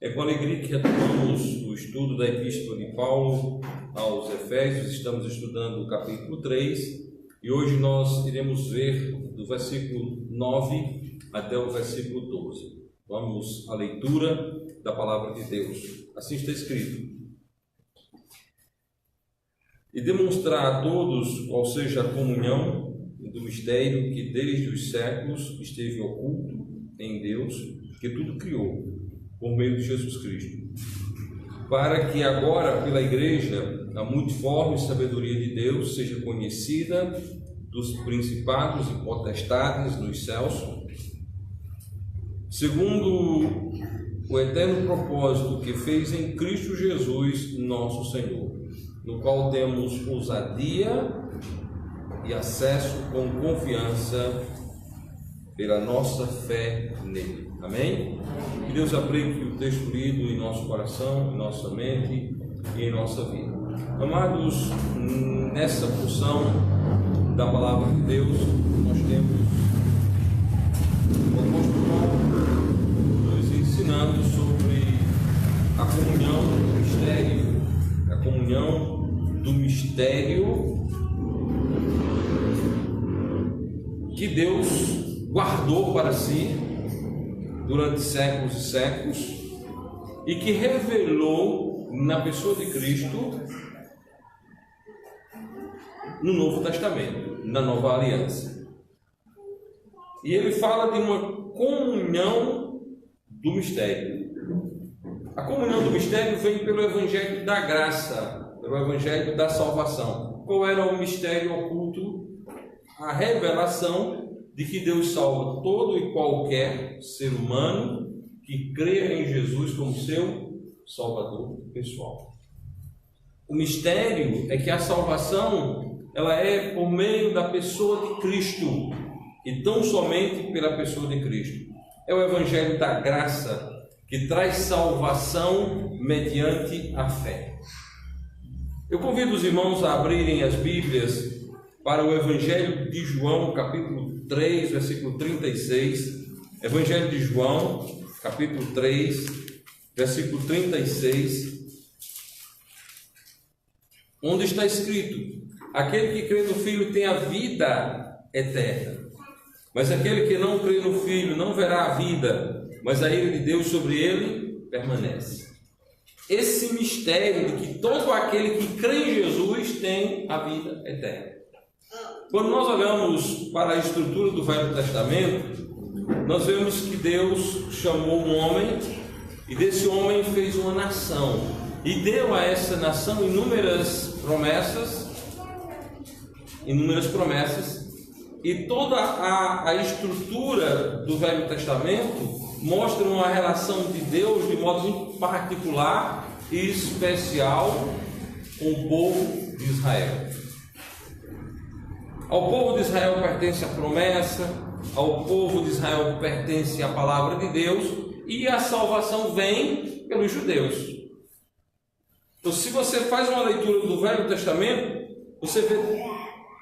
É com alegria que retomamos o estudo da Epístola de Paulo aos Efésios. Estamos estudando o capítulo 3 e hoje nós iremos ver do versículo 9 até o versículo 12. Vamos à leitura da palavra de Deus. Assim está escrito: e demonstrar a todos qual seja a comunhão do mistério que desde os séculos esteve oculto em Deus, que tudo criou por meio de Jesus Cristo, para que agora pela igreja a multiforme sabedoria de Deus seja conhecida dos principados e potestades nos céus, segundo o eterno propósito que fez em Cristo Jesus nosso Senhor, no qual temos ousadia e acesso com confiança pela nossa fé nele. Amém? Que Deus aplique o texto lido em nosso coração, em nossa mente e em nossa vida. Amados, nessa porção da palavra de Deus, nós temos o apóstolo Paulo nos ensinando sobre a comunhão do mistério, a comunhão do mistério que Deus guardou para si durante séculos e séculos e que revelou na pessoa de Cristo no Novo Testamento, na Nova Aliança. E ele fala de uma comunhão do mistério. A comunhão do mistério vem pelo Evangelho da Graça, pelo Evangelho da Salvação. Qual era o mistério oculto? A revelação de que Deus salva todo e qualquer ser humano que crê em Jesus como seu Salvador pessoal. O mistério é que a salvação ela é por meio da pessoa de Cristo e tão somente pela pessoa de Cristo. É o Evangelho da Graça que traz salvação mediante a fé. Eu convido os irmãos a abrirem as Bíblias para o Evangelho de João, capítulo 3, versículo 36. Evangelho de João, capítulo 3, versículo 36, onde está escrito: aquele que crê no Filho tem a vida eterna, mas aquele que não crê no Filho não verá a vida, mas a ira de Deus sobre ele permanece. Esse mistério de que todo aquele que crê em Jesus tem a vida eterna. Quando nós olhamos para a estrutura do Velho Testamento, nós vemos que Deus chamou um homem e desse homem fez uma nação e deu a essa nação inúmeras promessas, e toda a estrutura do Velho Testamento mostra uma relação de Deus de modo muito particular e especial com o povo de Israel. Ao povo de Israel pertence a promessa, ao povo de Israel pertence a palavra de Deus, e a salvação vem pelos judeus. Então, se você faz uma leitura do Velho Testamento, você vê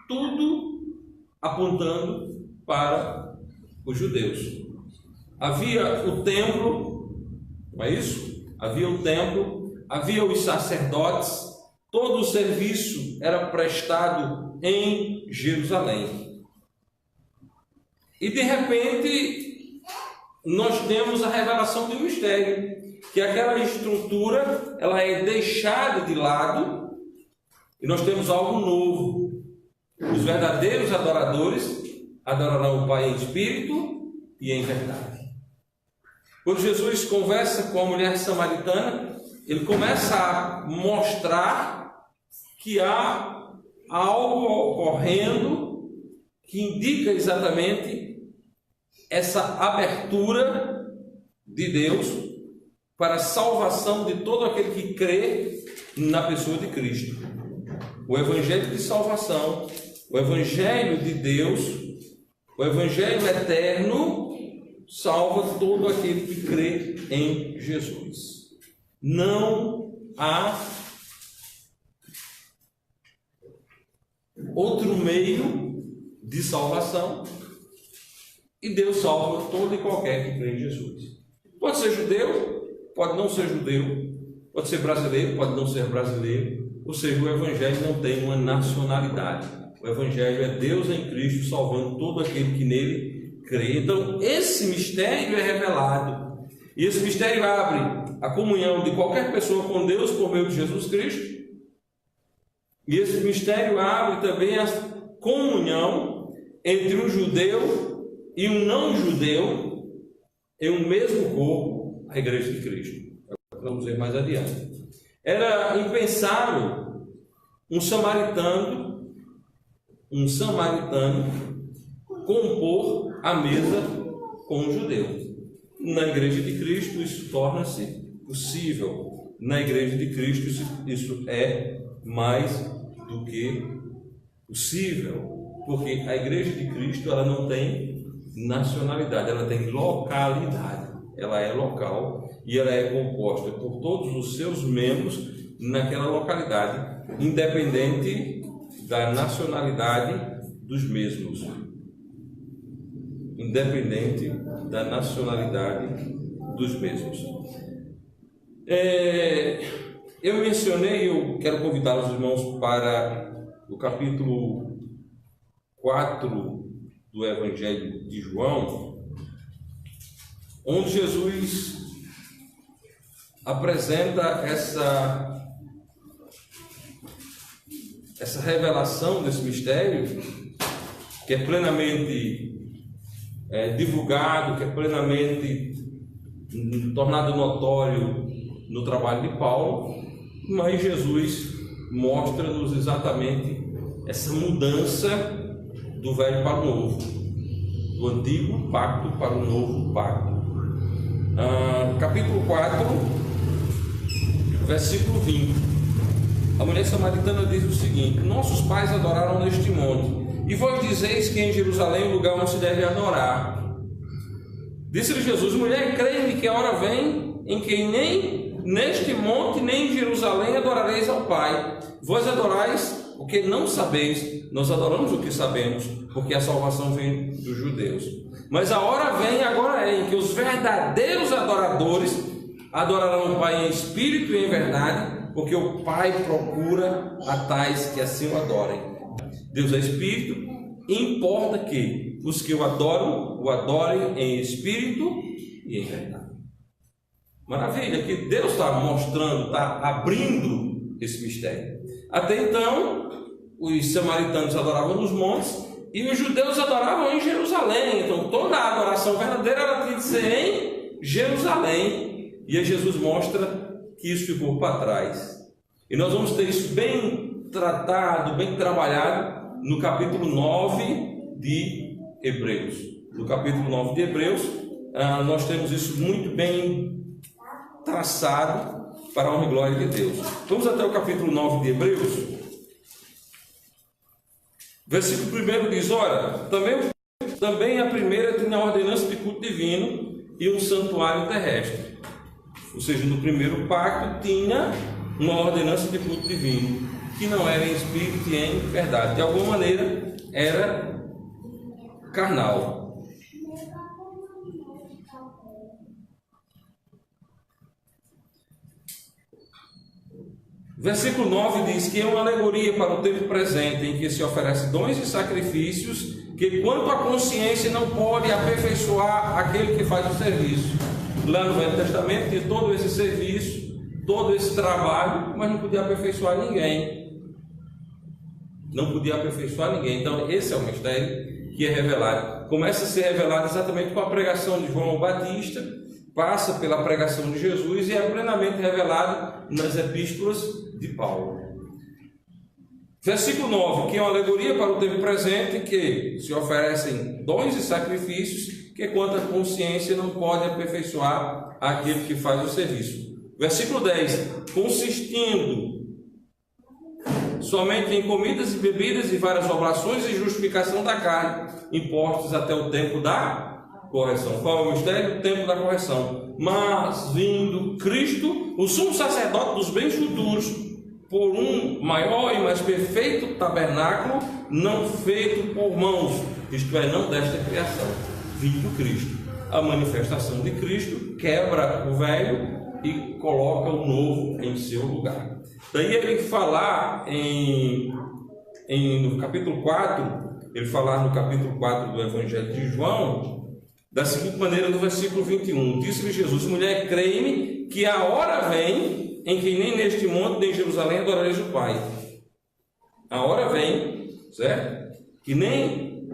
tudo apontando para os judeus. Havia o templo, não é isso? Havia o templo, havia os sacerdotes, todo o serviço era prestado em Jerusalém. E de repente nós temos a revelação de um mistério, que aquela estrutura ela é deixada de lado e nós temos algo novo. Os verdadeiros adoradores adorarão o Pai em espírito e em verdade. Quando Jesus conversa com a mulher samaritana, ele começa a mostrar que há algo ocorrendo que indica exatamente essa abertura de Deus para a salvação de todo aquele que crê na pessoa de Cristo. O Evangelho de salvação, o Evangelho de Deus, o Evangelho eterno salva todo aquele que crê em Jesus. Não há outro meio de salvação e Deus salva todo e qualquer que crê em Jesus. Pode ser judeu, pode não ser judeu, pode ser brasileiro, pode não ser brasileiro. Ou seja, o Evangelho não tem uma nacionalidade. O Evangelho é Deus em Cristo salvando todo aquele que nele crê. Então, esse mistério é revelado. E esse mistério abre a comunhão de qualquer pessoa com Deus por meio de Jesus Cristo. E esse mistério abre também a comunhão entre um judeu e um não judeu em um mesmo corpo, a Igreja de Cristo. Vamos ver mais adiante. Era impensável um samaritano compor a mesa com um judeu. Na Igreja de Cristo isso torna-se possível. Na Igreja de Cristo isso é mais do que possível, porque a Igreja de Cristo ela não tem nacionalidade, ela tem localidade, ela é local e ela é composta por todos os seus membros naquela localidade, independente da nacionalidade dos mesmos. Independente da nacionalidade dos mesmos. Eu mencionei, eu quero convidar os irmãos para o capítulo 4 do Evangelho de João, onde Jesus apresenta essa revelação desse mistério, que é plenamente divulgado, que é plenamente tornado notório no trabalho de Paulo, mas Jesus mostra-nos exatamente essa mudança do velho para o novo, do antigo pacto para o novo pacto. Capítulo 4, versículo 20. A mulher samaritana diz o seguinte: nossos pais adoraram neste monte, e vós dizeis que em Jerusalém o lugar onde se deve adorar. Disse-lhe Jesus: mulher, crê-me que a hora vem em que nem neste monte nem em Jerusalém adorareis ao Pai. Vós adorais o que não sabeis, nós adoramos o que sabemos, porque a salvação vem dos judeus. Mas a hora vem, agora é, em que os verdadeiros adoradores adorarão o Pai em espírito e em verdade, porque o Pai procura a tais que assim o adorem. Deus é espírito, e importa que os que o adorem em espírito e em verdade. Maravilha, que Deus está mostrando, está abrindo esse mistério. Até então, os samaritanos adoravam nos montes e os judeus adoravam em Jerusalém. Então, toda a adoração verdadeira ela tinha de ser em Jerusalém. E aí Jesus mostra que isso ficou para trás. E nós vamos ter isso bem tratado, bem trabalhado no capítulo 9 de Hebreus. No capítulo 9 de Hebreus, nós temos isso muito bem traçado para a honra e glória de Deus. Vamos até o capítulo 9 de Hebreus. Versículo 1 diz: ora, também a primeira tinha a ordenança de culto divino e um santuário terrestre. Ou seja, no primeiro pacto tinha uma ordenança de culto divino, que não era em espírito e em verdade. De alguma maneira era carnal. Versículo 9 diz que é uma alegoria para o tempo presente, em que se oferece dons e sacrifícios, que quanto à consciência não pode aperfeiçoar aquele que faz o serviço. Lá no Velho Testamento tinha todo esse serviço, todo esse trabalho, mas não podia aperfeiçoar ninguém. Não podia aperfeiçoar ninguém. Então esse é o mistério que é revelado. Começa a ser revelado exatamente com a pregação de João Batista, passa pela pregação de Jesus e é plenamente revelado nas epístolas de Paulo. Versículo 9, que é uma alegoria para o tempo presente, que se oferecem dons e sacrifícios, que quanto à consciência não pode aperfeiçoar aquele que faz o serviço. Versículo 10, consistindo somente em comidas e bebidas e várias oblações e justificação da carne, impostos até o tempo da correção. Qual é o mistério? O tempo da correção. Mas vindo Cristo, o sumo sacerdote dos bens futuros, por um maior e mais perfeito tabernáculo, não feito por mãos, isto é, não desta criação. Vindo Cristo. A manifestação de Cristo quebra o velho e coloca o novo em seu lugar. Daí ele falar no capítulo 4, ele falar no capítulo 4 do Evangelho de João, da seguinte maneira, no versículo 21, disse-lhe Jesus: mulher, crê-me que a hora vem em que nem neste monte nem em Jerusalém adorareis o Pai. A hora vem, certo? Que nem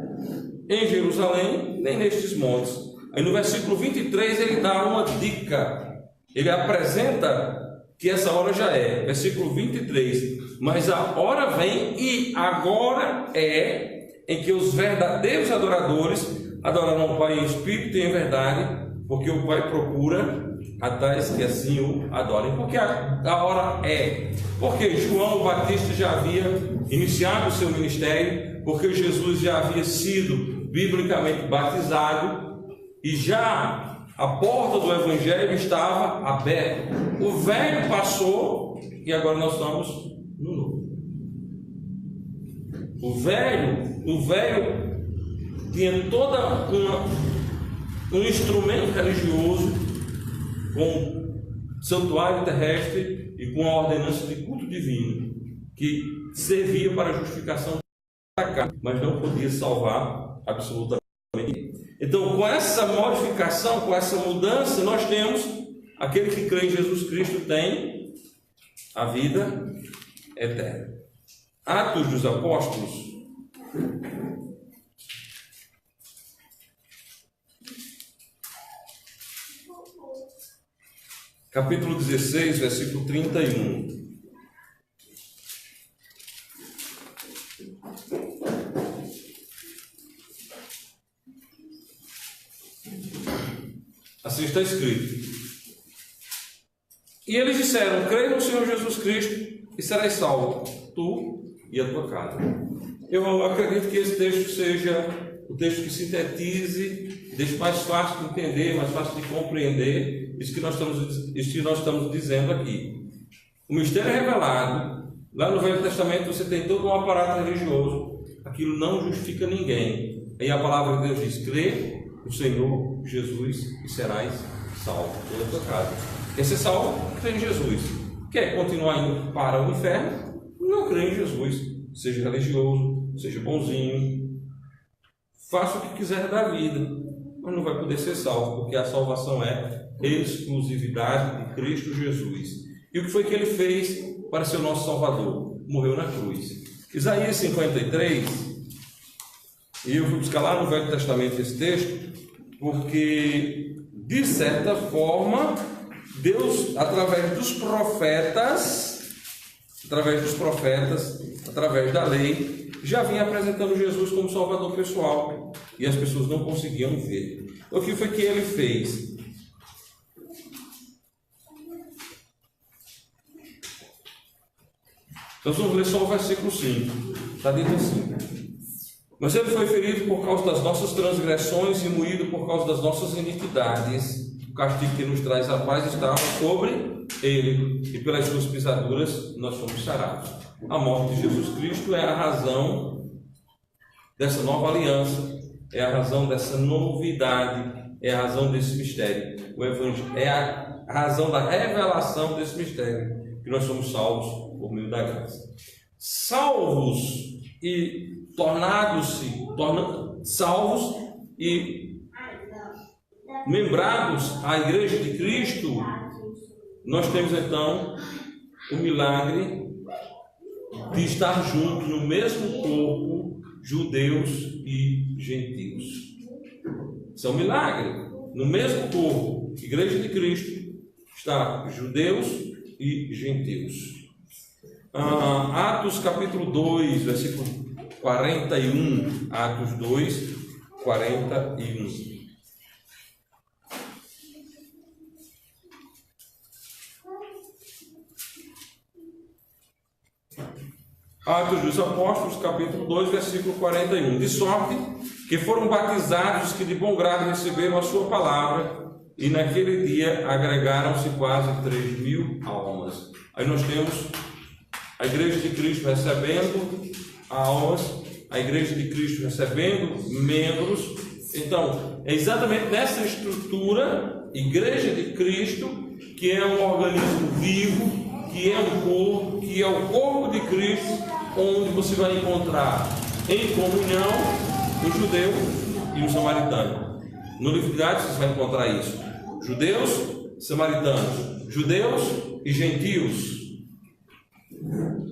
em Jerusalém, nem nestes montes. Aí no versículo 23 ele dá uma dica, ele apresenta que essa hora já é, versículo 23, mas a hora vem e agora é em que os verdadeiros adoradores adorarão o Pai em espírito e em verdade, porque o Pai procura a tais que assim o adorem. Porque a hora é, porque João Batista já havia iniciado o seu ministério, porque Jesus já havia sido biblicamente batizado e já a porta do Evangelho estava aberta. O velho passou e agora nós estamos no novo. O velho tinha toda um instrumento religioso com santuário terrestre e com a ordenança de culto divino que servia para a justificação da carne, mas não podia salvar absolutamente. Então, com essa modificação, com essa mudança, nós temos aquele que crê em Jesus Cristo tem a vida eterna. Atos dos Apóstolos, capítulo 16, versículo 31. Assim está escrito: e eles disseram: crê no Senhor Jesus Cristo e serás salvo, tu e a tua casa. Eu acredito que esse texto seja o texto que sintetize, deixe mais fácil de entender, mais fácil de compreender isso que nós estamos dizendo aqui. O mistério é revelado. Lá no Velho Testamento você tem todo um aparato religioso, aquilo não justifica ninguém. Aí a palavra de Deus diz: crê no Senhor Jesus e serás salvo, toda a tua casa. Quer ser salvo? Crê em Jesus. Quer continuar indo para o inferno? Não crê em Jesus. Seja religioso, seja bonzinho, faça o que quiser da vida, mas não vai poder ser salvo, porque a salvação é exclusividade de Cristo Jesus. E o que foi que ele fez para ser o nosso Salvador? Morreu na cruz. Isaías 53, e eu fui buscar lá no Velho Testamento esse texto, porque de certa forma Deus, através dos profetas, através da lei, já vinha apresentando Jesus como Salvador pessoal, e as pessoas não conseguiam ver. O que foi que ele fez? Então vamos ler só o versículo 5. Está dito assim: mas ele foi ferido por causa das nossas transgressões e moído por causa das nossas iniquidades. O castigo que nos traz a paz estava sobre ele, e pelas suas pisaduras nós fomos sarados. A morte de Jesus Cristo é a razão dessa nova aliança, é a razão dessa novidade, é a razão desse mistério. O Evangelho é a razão da revelação desse mistério, que nós somos salvos por meio da graça. Salvos e salvos e membrados à Igreja de Cristo, nós temos então o milagre de estar juntos no mesmo corpo, judeus e gentios. Isso é um milagre. No mesmo corpo, Igreja de Cristo, está judeus e gentios. Atos capítulo 2, versículo 41. Atos 2, 41. Atos dos Apóstolos, capítulo 2, versículo 41. De sorte que foram batizados os que de bom grado receberam a sua palavra, e naquele dia agregaram-se quase 3.000 almas. Aí nós temos a Igreja de Cristo recebendo almas, a Igreja de Cristo recebendo membros. Então, é exatamente nessa estrutura Igreja de Cristo, que é um organismo vivo, que é um corpo, que é o corpo de Cristo, onde você vai encontrar em comunhão o judeu e o samaritano. No livro de Atos você vai encontrar isso: judeus, samaritanos, judeus e gentios,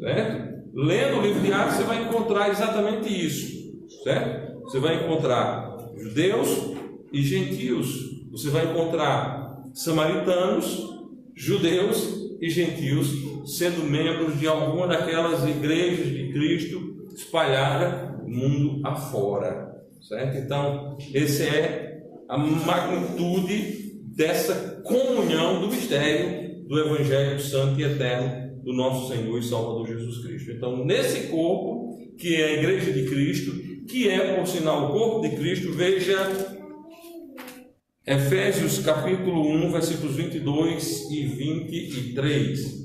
certo? Lendo o livro de Atos você vai encontrar exatamente isso, certo? Você vai encontrar judeus e gentios, você vai encontrar samaritanos, judeus e gentios sendo membros de alguma daquelas igrejas de Cristo espalhada no mundo afora, certo? Então, essa é a magnitude dessa comunhão do mistério do Evangelho Santo e Eterno do nosso Senhor e Salvador Jesus Cristo. Então, nesse corpo, que é a Igreja de Cristo, que é, por sinal, o corpo de Cristo, veja Efésios capítulo 1, versículos 22 e 23.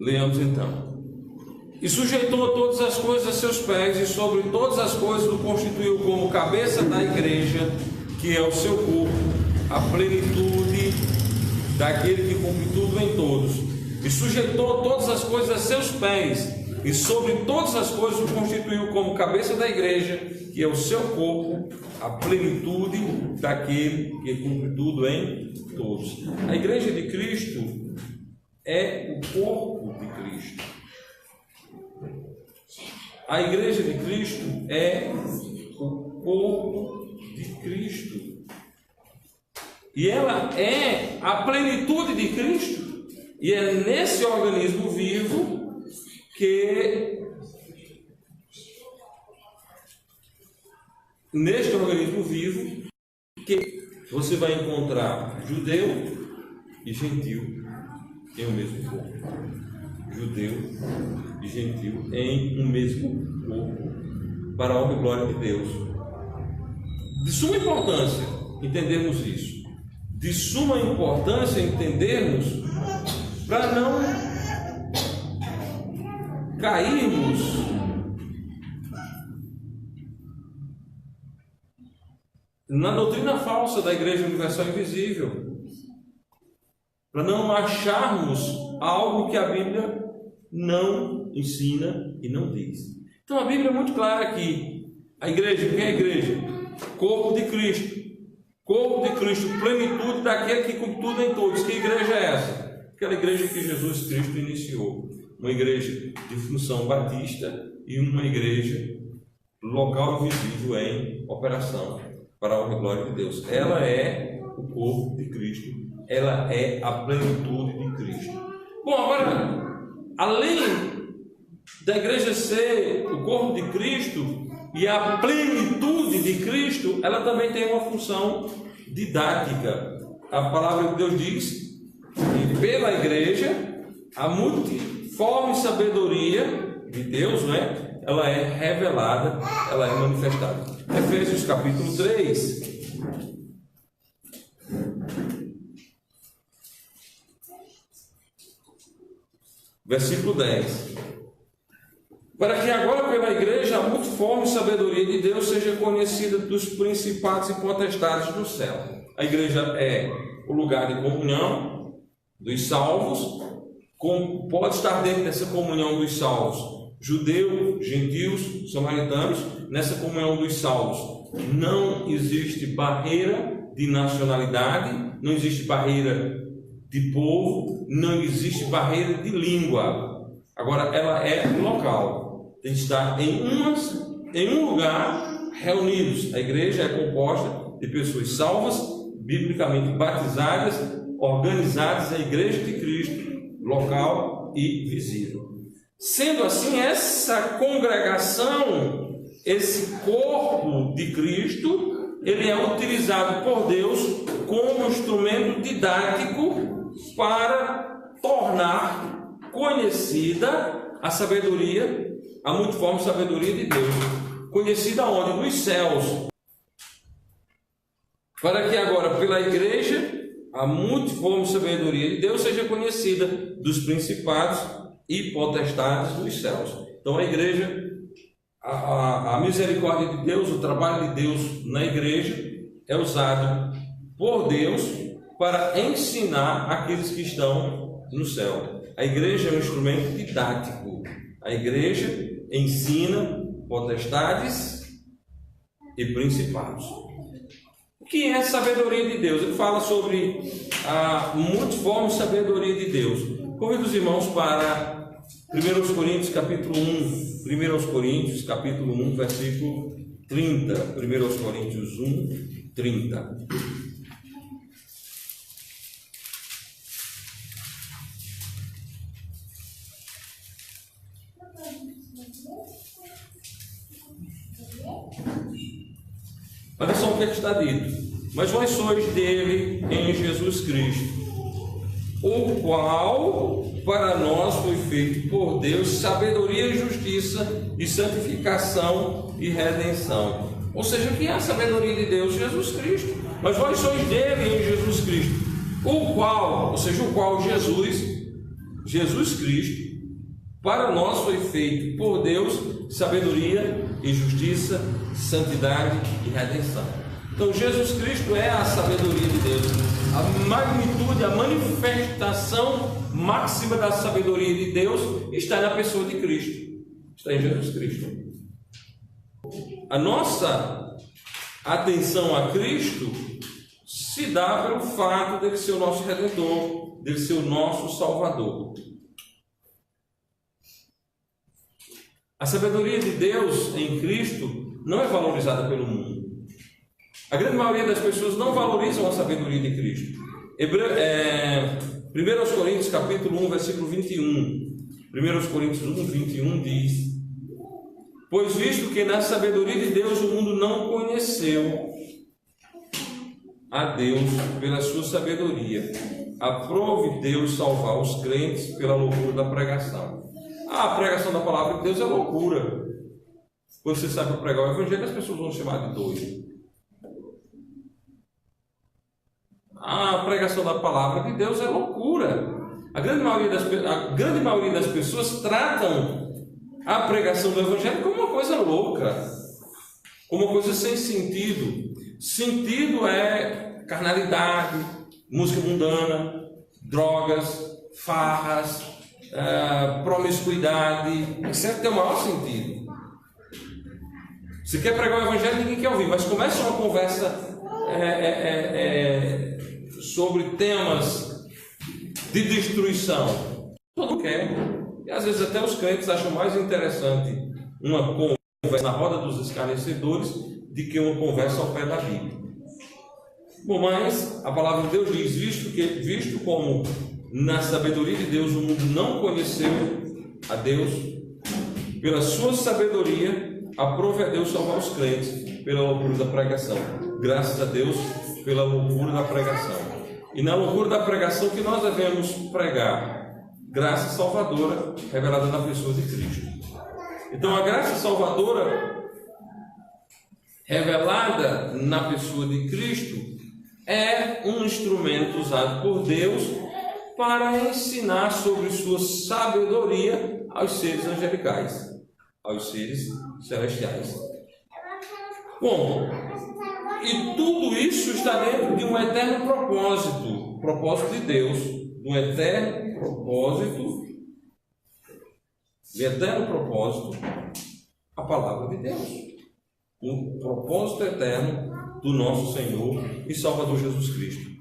Leamos então. E sujeitou todas as coisas a seus pés, e sobre todas as coisas o constituiu como cabeça da igreja, que é o seu corpo, a plenitude daquele que cumpre tudo em todos. E sujeitou todas as coisas a seus pés, e sobre todas as coisas o constituiu como cabeça da igreja, que é o seu corpo, a plenitude daquele que cumpre tudo em todos. A igreja de Cristo é o corpo de Cristo. A igreja de Cristo é o corpo de Cristo. E ela é a plenitude de Cristo. E é nesse organismo vivo que, neste organismo vivo, que você vai encontrar judeu e gentil em um mesmo corpo. Judeu e gentil em um mesmo corpo, para a honra e glória de Deus. De suma importância entendermos isso. De suma importância entendermos para não cairmos na doutrina falsa da Igreja Universal Invisível, para não acharmos algo que a Bíblia não ensina e não diz. Então a Bíblia é muito clara aqui. A igreja, quem é a igreja? Corpo de Cristo. Corpo de Cristo, plenitude daquele que cumpre tudo em todos. Que igreja é essa? Aquela igreja que Jesus Cristo iniciou. Uma igreja de função batista e uma igreja local e visível em operação para a honra e glória de Deus. Ela é o corpo de Cristo. Ela é a plenitude de Cristo. Bom, agora, além da igreja ser o corpo de Cristo e a plenitude de Cristo, ela também tem uma função didática. A palavra de Deus diz que pela igreja a multiforme sabedoria de Deus, né? Ela é revelada, ela é manifestada. Efésios capítulo 3. Versículo 10. Para que agora pela igreja a multiforme sabedoria de Deus seja conhecida dos principados e potestades do céu. A igreja é o lugar de comunhão dos salvos. Pode estar dentro dessa comunhão dos salvos judeus, gentios, samaritanos. Nessa comunhão dos salvos não existe barreira de nacionalidade, não existe barreira de povo, não existe barreira de língua. Agora, ela é local. Tem que estar em um lugar reunidos. A igreja é composta de pessoas salvas, biblicamente batizadas, organizadas, a igreja de Cristo, local e visível. Sendo assim, essa congregação, esse corpo de Cristo, ele é utilizado por Deus como instrumento didático para tornar conhecida a sabedoria, a multiforme sabedoria de Deus. Conhecida onde? Nos céus. Para que agora, pela igreja, a multiforme sabedoria de Deus seja conhecida dos principados e potestades dos céus. Então a igreja, a misericórdia de Deus, o trabalho de Deus na igreja é usado por Deus para ensinar aqueles que estão no céu. A igreja é um instrumento didático. A igreja ensina potestades e principados. O que é a sabedoria de Deus? Ele fala sobre a multiforme sabedoria de Deus. Convido os irmãos para 1 Coríntios capítulo 1. 1 Coríntios capítulo 1, versículo 30. 1 Coríntios 1, 30. Olha só o que está dito. Mas vós sois dele em Jesus Cristo, o qual para nós foi feito por Deus sabedoria e justiça e santificação e redenção. Ou seja, o que é a sabedoria de Deus? Jesus Cristo. Mas vós sois dele em Jesus Cristo, o qual, ou seja, o qual Jesus Cristo, para nós foi feito por Deus sabedoria e justiça, santidade e redenção. Então Jesus Cristo é a sabedoria de Deus. A magnitude, a manifestação máxima da sabedoria de Deus está na pessoa de Cristo, está em Jesus Cristo. A nossa atenção a Cristo se dá pelo fato dele ser o nosso Redentor, dele ser o nosso Salvador. A sabedoria de Deus em Cristo não é valorizada pelo mundo. A grande maioria das pessoas não valorizam a sabedoria de Cristo. 1 Coríntios capítulo 1, versículo 21. 1 Coríntios 1, 21 diz: pois visto que na sabedoria de Deus o mundo não conheceu a Deus pela sua sabedoria, aprove Deus salvar os crentes pela loucura da pregação. A pregação da palavra de Deus é loucura. Quando você sai para pregar o evangelho, as pessoas vão chamar de doido. A pregação da palavra de Deus é loucura. A grande maioria das pessoas tratam a pregação do evangelho como uma coisa louca, como uma coisa sem sentido. Sentido é carnalidade, música mundana, drogas, farras, promiscuidade. Isso tem o maior sentido. Se quer pregar o evangelho, ninguém quer ouvir, mas começa uma conversa sobre temas de destruição. Todo mundo quer. E às vezes até os crentes acham mais interessante uma conversa na roda dos escarnecedores do que uma conversa ao pé da Bíblia. Bom, mas a palavra de Deus diz: visto como na sabedoria de Deus o mundo não conheceu a Deus, pela sua sabedoria aprove a Deus salvar os crentes pela loucura da pregação. Graças a Deus pela loucura da pregação. E na loucura da pregação que nós devemos pregar graça salvadora revelada na pessoa de Cristo. Então a graça salvadora revelada na pessoa de Cristo é um instrumento usado por Deus para ensinar sobre sua sabedoria aos seres angelicais, aos seres celestiais. Bom, e tudo isso está dentro de um eterno propósito de Deus, de um eterno propósito, a palavra de Deus, um propósito eterno do nosso Senhor e Salvador Jesus Cristo.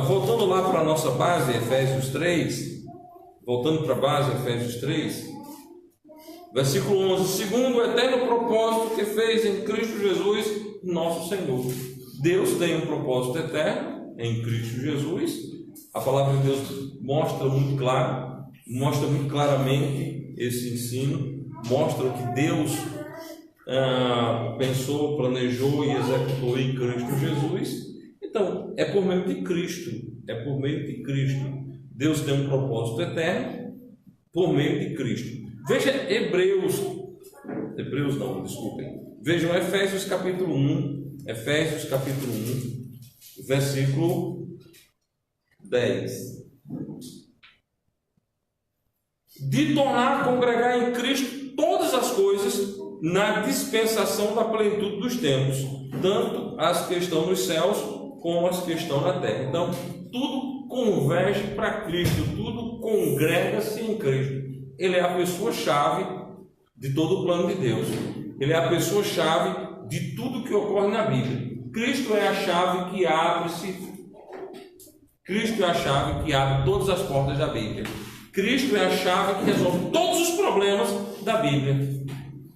Voltando lá para a nossa base, Efésios 3, versículo 11: segundo o eterno propósito que fez em Cristo Jesus, nosso Senhor. Deus tem um propósito eterno em Cristo Jesus. A palavra de Deus mostra muito claramente esse ensino, mostra o que Deus pensou, planejou e executou em Cristo Jesus. Então, é por meio de Cristo. Deus tem um propósito eterno por meio de Cristo. Veja Vejam Efésios capítulo 1, versículo 10. De tornar a congregar em Cristo todas as coisas na dispensação da plenitude dos tempos, tanto as que estão nos céus como as que estão na terra. Então, tudo converge para Cristo, tudo congrega-se em Cristo. Ele é a pessoa-chave de todo o plano de Deus. Ele é a pessoa-chave de tudo que ocorre na Bíblia. Cristo é a chave que Cristo é a chave que abre todas as portas da Bíblia. Cristo é a chave que resolve todos os problemas da Bíblia.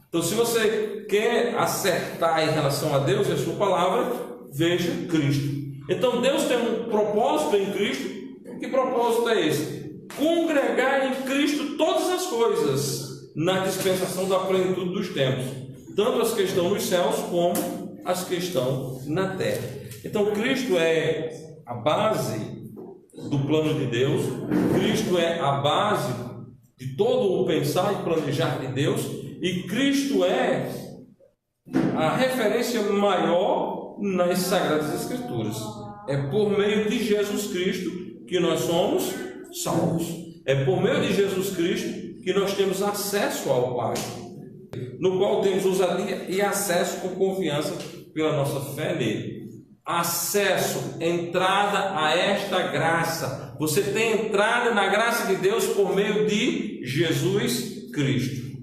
Então, se você quer acertar em relação a Deus e a sua palavra, veja Cristo. Então, Deus tem um propósito em Cristo. Que propósito é esse? Congregar em Cristo todas as coisas na dispensação da plenitude dos tempos, tanto as que estão nos céus como as que estão na terra. Então, Cristo é a base do plano de Deus. Cristo é a base de todo o pensar e planejar de Deus, e Cristo é a referência maior nas Sagradas Escrituras. É por meio de Jesus Cristo que nós somos salvos. É por meio de Jesus Cristo que nós temos acesso ao Pai, no qual temos ousadia e acesso com confiança pela nossa fé nele. Acesso, entrada a esta graça. Você tem entrada na graça de Deus por meio de Jesus Cristo.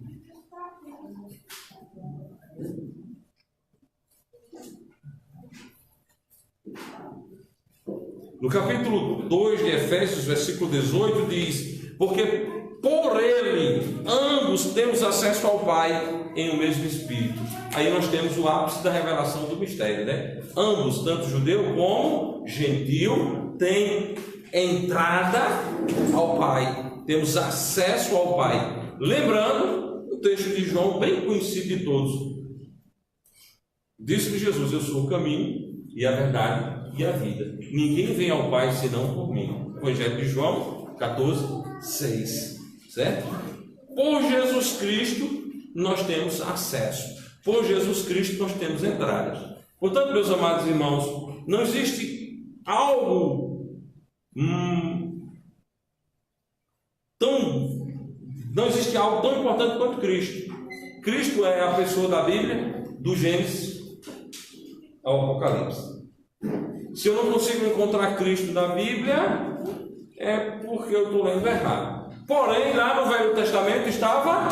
No capítulo 2 de Efésios, versículo 18, diz: porque por ele ambos temos acesso ao Pai em o mesmo Espírito. Aí nós temos o ápice da revelação do mistério, né? Ambos, tanto judeu como gentil, têm entrada ao Pai. Temos acesso ao Pai. Lembrando o texto de João, bem conhecido de todos. Disse-lhe Jesus: eu sou o caminho e a verdade e a vida. Ninguém vem ao Pai senão por mim. Evangelho de João 14:6. Certo? Por Jesus Cristo nós temos acesso. Por Jesus Cristo nós temos entradas. Portanto, meus amados irmãos, não existe algo não existe algo tão importante quanto Cristo. Cristo é a pessoa da Bíblia, do Gênesis ao Apocalipse. Se eu não consigo encontrar Cristo na Bíblia, é porque eu estou lendo errado. Porém, lá no Velho Testamento estava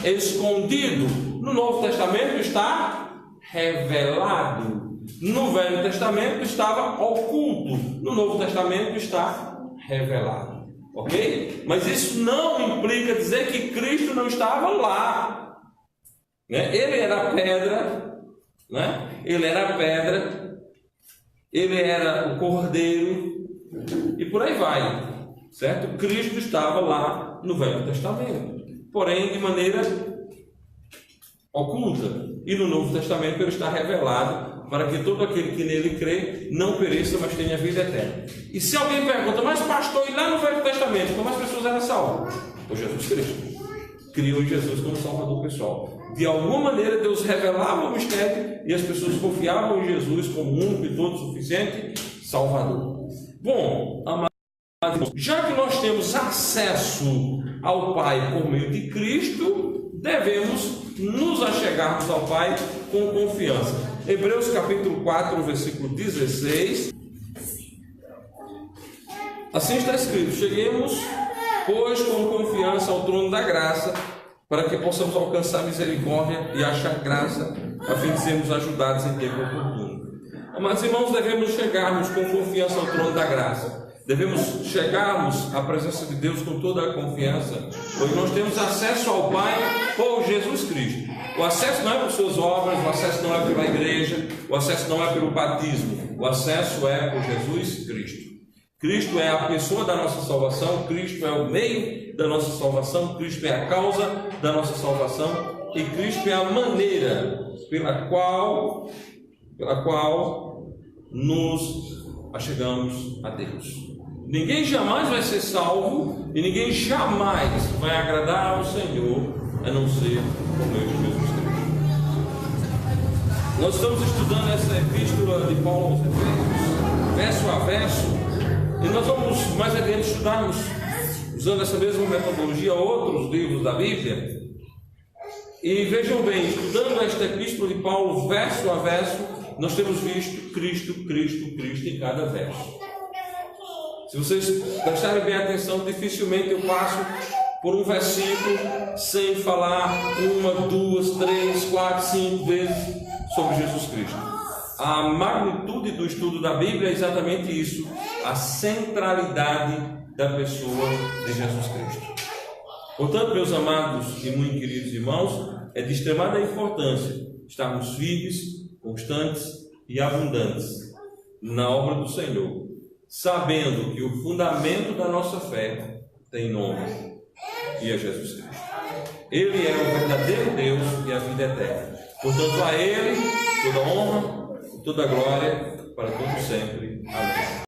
escondido. No Novo Testamento está revelado. No Velho Testamento estava oculto. No Novo Testamento está revelado. Ok? Mas isso não implica dizer que Cristo não estava lá. Né? Ele era a pedra. Né? Ele era a pedra. Ele era o cordeiro. E por aí vai. Certo? Cristo estava lá no Velho Testamento. Porém, de maneira oculta. E no Novo Testamento ele está revelado para que todo aquele que nele crê não pereça, mas tenha vida eterna. E se alguém pergunta: mas pastor, e lá no Velho Testamento, como as pessoas eram salvas? Por Jesus Cristo. Criou Jesus como Salvador pessoal. De alguma maneira Deus revelava o mistério e as pessoas confiavam em Jesus como único e todo suficiente Salvador. Bom, amados, já que nós temos acesso ao Pai por meio de Cristo, devemos nos achegarmos ao Pai com confiança. Hebreus capítulo 4, versículo 16. Assim está escrito: cheguemos, pois, com confiança ao trono da graça, para que possamos alcançar misericórdia e achar graça, a fim de sermos ajudados em tempo oportuno. Mas, irmãos, devemos chegarmos com confiança ao trono da graça. Devemos chegarmos à presença de Deus com toda a confiança, pois nós temos acesso ao Pai por Jesus Cristo. O acesso não é por suas obras, o acesso não é pela igreja, o acesso não é pelo batismo, o acesso é por Jesus Cristo. Cristo é a pessoa da nossa salvação, Cristo é o meio da nossa salvação, Cristo é a causa da nossa salvação e Cristo é a maneira pela qual nos achegamos a Deus. Ninguém jamais vai ser salvo e ninguém jamais vai agradar ao Senhor a não ser por meio de Jesus Cristo. Nós estamos estudando essa epístola de Paulo aos Efésios, verso a verso, e nós vamos mais adiante estudarmos, usando essa mesma metodologia, outros livros da Bíblia. E vejam bem, estudando esta epístola de Paulo, verso a verso, nós temos visto Cristo, Cristo, Cristo em cada verso. Se vocês prestarem bem atenção, dificilmente eu passo por um versículo sem falar 1, 2, 3, 4, 5 vezes sobre Jesus Cristo. A magnitude do estudo da Bíblia é exatamente isso, a centralidade da pessoa de Jesus Cristo. Portanto, meus amados e muito queridos irmãos, é de extremada importância estarmos firmes, constantes e abundantes na obra do Senhor, sabendo que o fundamento da nossa fé tem nome, e é Jesus Cristo. Ele é o verdadeiro Deus e a vida eterna. Portanto, a Ele toda honra, toda glória, para todo sempre. Amém.